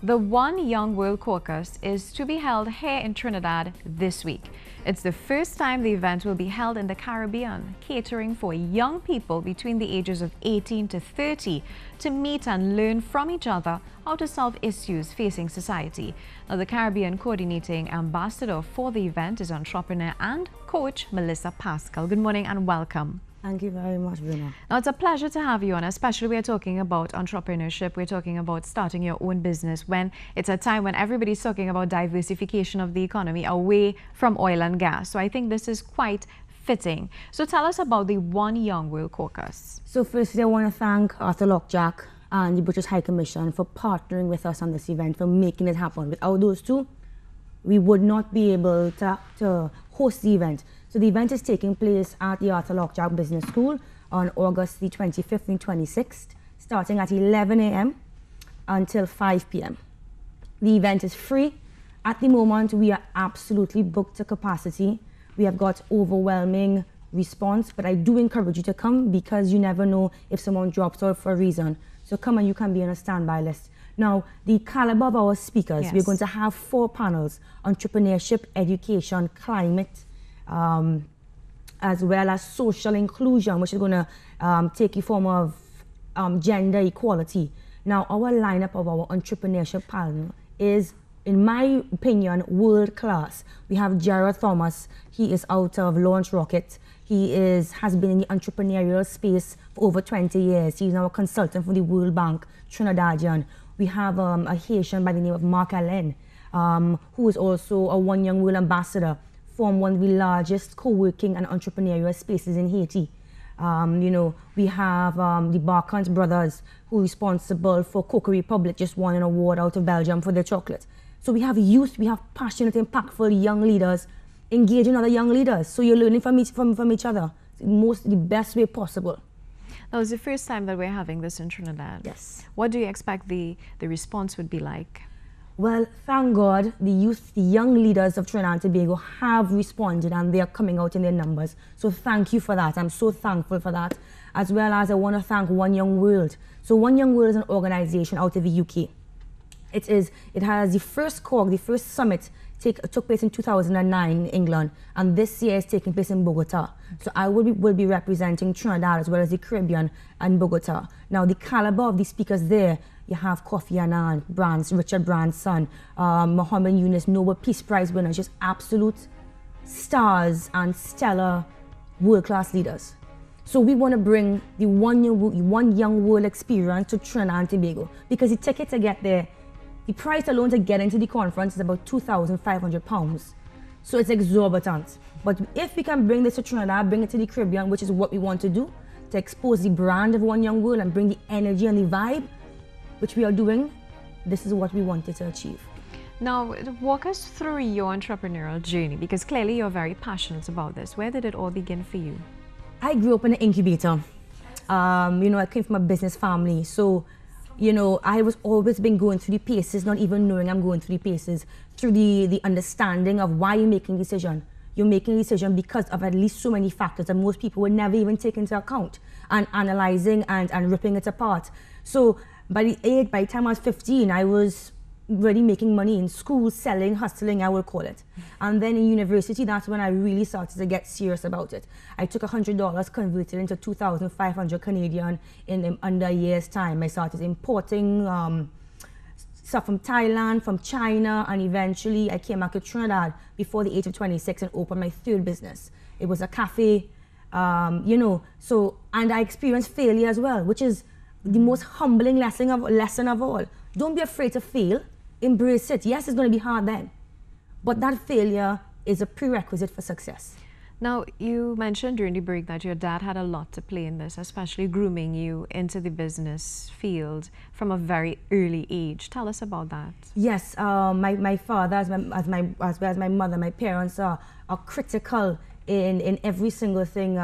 The One Young World Caucus is to be held here in Trinidad this week. It's the first time the event will be held in the Caribbean, catering for young people between the ages of 18 to 30 to meet and learn from each other how to solve issues facing society. Now, the Caribbean coordinating ambassador for the event is entrepreneur and coach Melissa Pascal. Good morning and welcome. Thank you very much, Verna. Now, it's a pleasure to have you on, especially we're talking about entrepreneurship. We're talking about starting your own business when it's a time when everybody's talking about diversification of the economy away from oil and gas. So I think this is quite fitting. So tell us about the One Young World Caucus. So firstly, I want to thank Arthur Lockjack and the British High Commission for partnering with us on this event, for making it happen. Without those two, we would not be able to host the event. So the event is taking place at the Arthur Lockjack Business School on August the 25th and 26th, starting at 11 a.m. until 5 p.m. The event is free. At the moment, we are absolutely booked to capacity. We have got overwhelming response, but I do encourage you to come because you never know if someone drops out for a reason. So come and you can be on a standby list. Now, the caliber of our speakers, yes. We're going to have 4 panels: entrepreneurship, education, climate, as well as social inclusion, which is going to take a form of gender equality. Now, our lineup of our entrepreneurship panel is, in my opinion, world class. We have Jared Thomas. He is out of Launch Rocket. He has been in the entrepreneurial space for over 20 years. He's now a consultant for the World Bank, Trinidadian. We have a Haitian by the name of Mark Allen, who is also a One Young World ambassador, formed one of the largest co-working and entrepreneurial spaces in Haiti. We have the Barkant brothers, who are responsible for Cocoa Republic, just won an award out of Belgium for their chocolate. So we have youth, we have passionate, impactful young leaders engaging other young leaders. So you're learning from each other, the best way possible. Now, it's the first time that we're having this in Trinidad. Yes. What do you expect the response would be like? Well, thank God the youth, the young leaders of Trinidad and Tobago have responded and they are coming out in their numbers. So thank you for that. I'm so thankful for that. As well as I want to thank One Young World. So One Young World is an organization out of the UK. It has the first COG, the first summit took place in 2009 in England, and this year is taking place in Bogota. So I will be representing Trinidad as well as the Caribbean and Bogota. Now, the caliber of the speakers there, you have Kofi Annan, Richard Branson, Mohammed Yunus, Nobel Peace Prize winners, just absolute stars and stellar world-class leaders. So we want to bring the One Young World experience to Trinidad and Tobago, because the ticket to get there, the price alone to get into the conference is about £2,500. So it's exorbitant. But if we can bring this to Trinidad, bring it to the Caribbean, which is what we want to do, to expose the brand of One Young World and bring the energy and the vibe, which we are doing, this is what we wanted to achieve. Now, walk us through your entrepreneurial journey, because clearly you're very passionate about this. Where did it all begin for you? I grew up in an incubator. I came from a business family. So, I was always been going through the paces, not even knowing I'm going through the paces, through the understanding of why you're making a decision. You're making a decision because of at least so many factors that most people would never even take into account, and analyzing and ripping it apart. So by the time I was 15, I was already making money in school, selling, hustling, I will call it. And then in university, that's when I really started to get serious about it. I took $100, converted into 2,500 Canadian in under a year's time. I started importing stuff from Thailand, from China, and eventually I came back to Trinidad before the age of 26 and opened my third business. It was a cafe, and I experienced failure as well, which is the most humbling lesson of all. Don't be afraid to fail. Embrace it. Yes, it's going to be hard then, but that failure is a prerequisite for success. Now, you mentioned during the break that your dad had a lot to play in this, especially grooming you into the business field from a very early age. Tell us about that. Yes, my father, as well as my mother, my parents are critical in every single thing,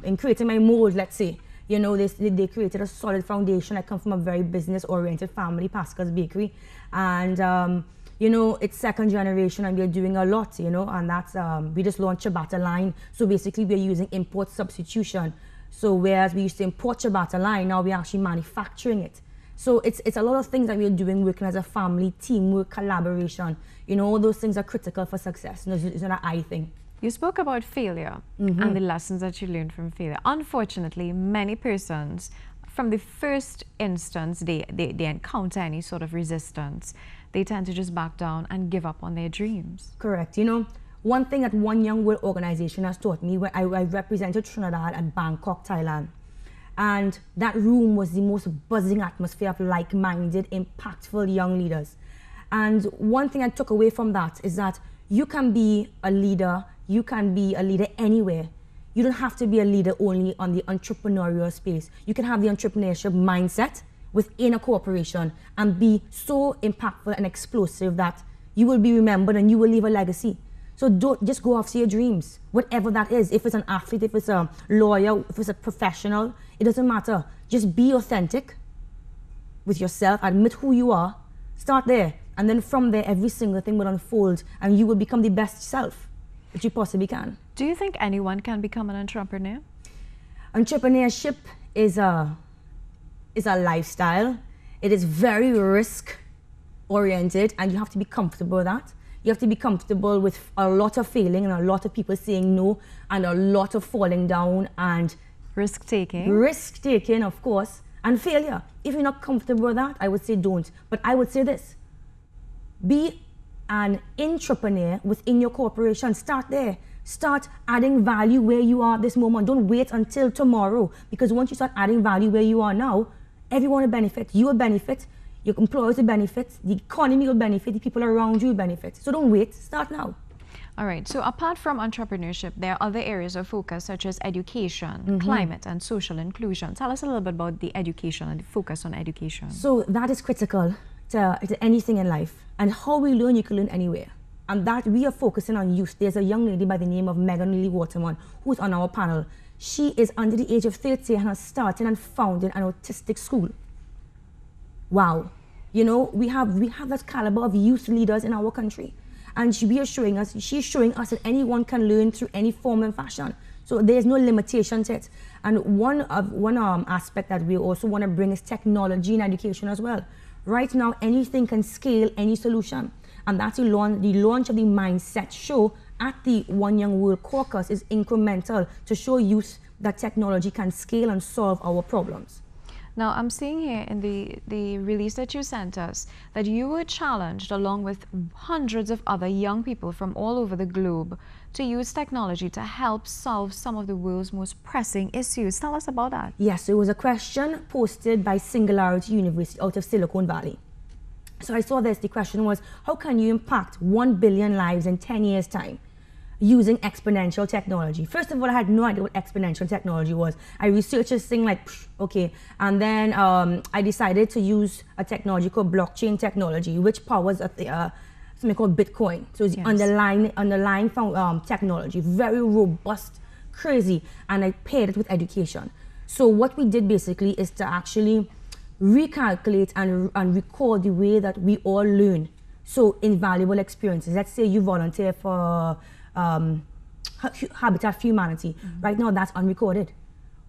in creating my mold, let's say. They created a solid foundation. I come from a very business-oriented family, Pascal's Bakery, and it's second generation, and we're doing a lot, and that's we just launched ciabatta line. So basically, we're using import substitution. So whereas we used to import ciabatta line, now we're actually manufacturing it. So it's a lot of things that we're doing, working as a family, teamwork, collaboration. You know, all those things are critical for success. You know, it's not an I thing. You spoke about failure and the lessons that you learned from failure. Unfortunately, many persons, from the first instance they encounter any sort of resistance, they tend to just back down and give up on their dreams. Correct. You know, one thing that One Young World organization has taught me, when I represented Trinidad at Bangkok, Thailand, and that room was the most buzzing atmosphere of like-minded, impactful young leaders. And one thing I took away from that is that you can be a leader, you can be a leader anywhere. You don't have to be a leader only on the entrepreneurial space. You can have the entrepreneurship mindset within a corporation and be so impactful and explosive that you will be remembered and you will leave a legacy. So don't just go after your dreams, whatever that is. If it's an athlete, if it's a lawyer, if it's a professional, it doesn't matter. Just be authentic with yourself, admit who you are, start there. And then from there, every single thing will unfold and you will become the best self that you possibly can. Do you think anyone can become an entrepreneur? Entrepreneurship is a lifestyle. It is very risk oriented and you have to be comfortable with that. You have to be comfortable with a lot of failing and a lot of people saying no and a lot of falling down and risk-taking. Risk-taking, of course, and failure. If you're not comfortable with that, I would say don't. But I would say this, be an entrepreneur within your corporation. Start there. Start adding value where you are at this moment. Don't wait until tomorrow, because once you start adding value where you are now, everyone will benefit. You will benefit. Your employers will benefit, the economy will benefit, the people around you will benefit. So don't wait, start now. All right, so apart from entrepreneurship, there are other areas of focus such as education, climate, and social inclusion. Tell us a little bit about the education and the focus on education. So that is critical to anything in life. And how we learn, you can learn anywhere. And that we are focusing on youth. There's a young lady by the name of Megan Lily Waterman who's on our panel. She is under the age of 30 and has started and founded an autistic school. Wow. You know, we have that caliber of youth leaders in our country. And she's showing us that anyone can learn through any form and fashion. So there's no limitation to it. And one aspect that we also want to bring is technology in education as well. Right now, anything can scale any solution. And that's the launch of the Mindset Show at the One Young World Caucus is incremental to show youth that technology can scale and solve our problems. Now, I'm seeing here in the release that you sent us that you were challenged along with hundreds of other young people from all over the globe to use technology to help solve some of the world's most pressing issues. Tell us about that. Yes, it was a question posted by Singularity University out of Silicon Valley. So I saw this, the question was, how can you impact 1 billion lives in 10 years' time using exponential technology? First of all, I had no idea what exponential technology was. I researched this thing like, okay. And then I decided to use a technology called blockchain technology, which powers something called Bitcoin. So it's underlying technology, very robust, crazy. And I paired it with education. So what we did basically is to actually recalculate and record the way that we all learn. So invaluable experiences. Let's say you volunteer for Habitat for Humanity. Right now, that's unrecorded.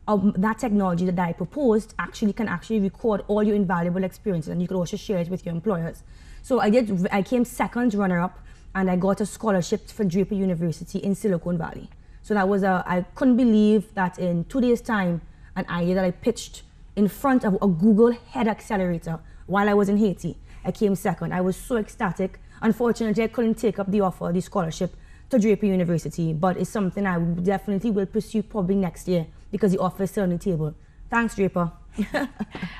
That technology that I proposed can actually record all your invaluable experiences, and you could also share it with your employers. So I came second runner-up, and I got a scholarship for Draper University in Silicon Valley. So that was I couldn't believe that in 2 days' time, an idea that I pitched in front of a Google head accelerator while I was in Haiti, I came second. I was so ecstatic. Unfortunately, I couldn't take up the offer, the scholarship, to Draper University, but it's something I definitely will pursue probably next year because the offer is still on the table. Thanks, Draper.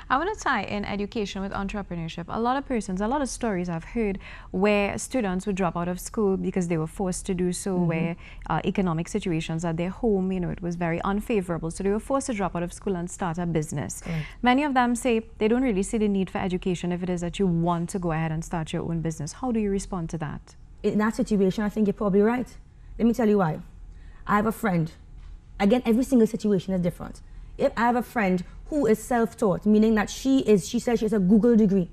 I want to tie in education with entrepreneurship. A lot of stories I've heard where students would drop out of school because they were forced to do so, where economic situations at their home, it was very unfavorable. So they were forced to drop out of school and start a business. Many of them say they don't really see the need for education if it is that you want to go ahead and start your own business. How do you respond to that? In that situation, I think you're probably right. Let me tell you why. I have a friend. Again, every single situation is different. If I have a friend who is self-taught, meaning that she says she has a Google degree.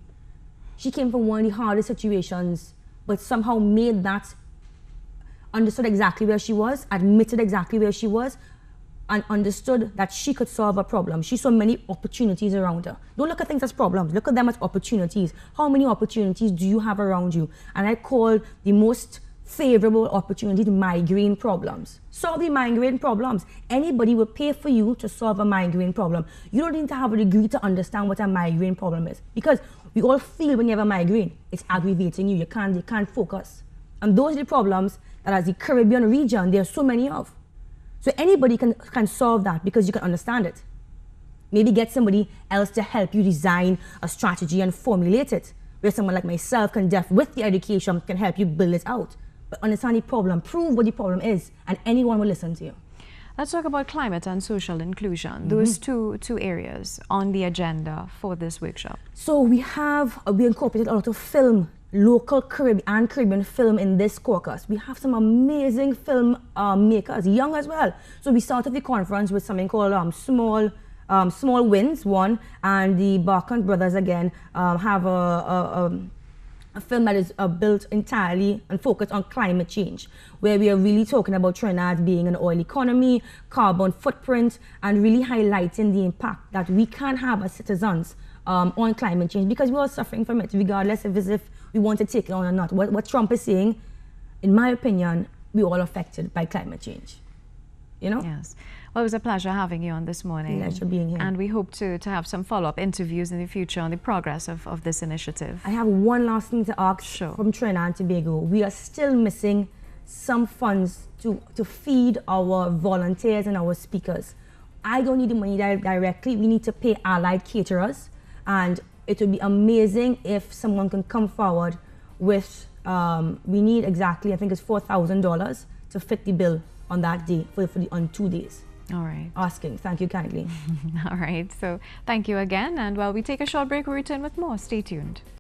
She came from one of the hardest situations, but somehow made that, understood exactly where she was, admitted exactly where she was, and understood that she could solve a problem. She saw many opportunities around her. Don't look at things as problems, look at them as opportunities. How many opportunities do you have around you? And I call the most favorable opportunity to migraine problems. Solve the migraine problems. Anybody will pay for you to solve a migraine problem. You don't need to have a degree to understand what a migraine problem is, because we all feel when you have a migraine, it's aggravating you. You can't focus. And those are the problems that as the Caribbean region, there are so many of. So anybody can solve that because you can understand it. Maybe get somebody else to help you design a strategy and formulate it, where someone like myself with the education, can help you build it out. But understand the problem, prove what the problem is, and anyone will listen to you. Let's talk about climate and social inclusion. Those two areas on the agenda for this workshop. So we incorporated a lot of film, local Caribbean film in this caucus. We have some amazing film makers, young as well. So we started the conference with something called Small Wins, one, and the Barkant brothers again have a film that is built entirely and focused on climate change, where we are really talking about Trinidad being an oil economy, carbon footprint, and really highlighting the impact that we can have as citizens on climate change, because we're all suffering from it, regardless if we want to take it on or not. What Trump is saying, in my opinion, we're all affected by climate change. You know? Yes. Well, it was a pleasure having you on this morning. Pleasure being here. And we hope to have some follow-up interviews in the future on the progress of this initiative. I have one last thing to ask from Trinidad and Tobago. We are still missing some funds to feed our volunteers and our speakers. I don't need the money directly. We need to pay allied caterers. And it would be amazing if someone can come forward with, we need exactly, I think it's $4,000 to fit the bill on that day, on 2 days. All right. Asking. Thank you kindly. All right. So thank you again. And while we take a short break, we return with more. Stay tuned.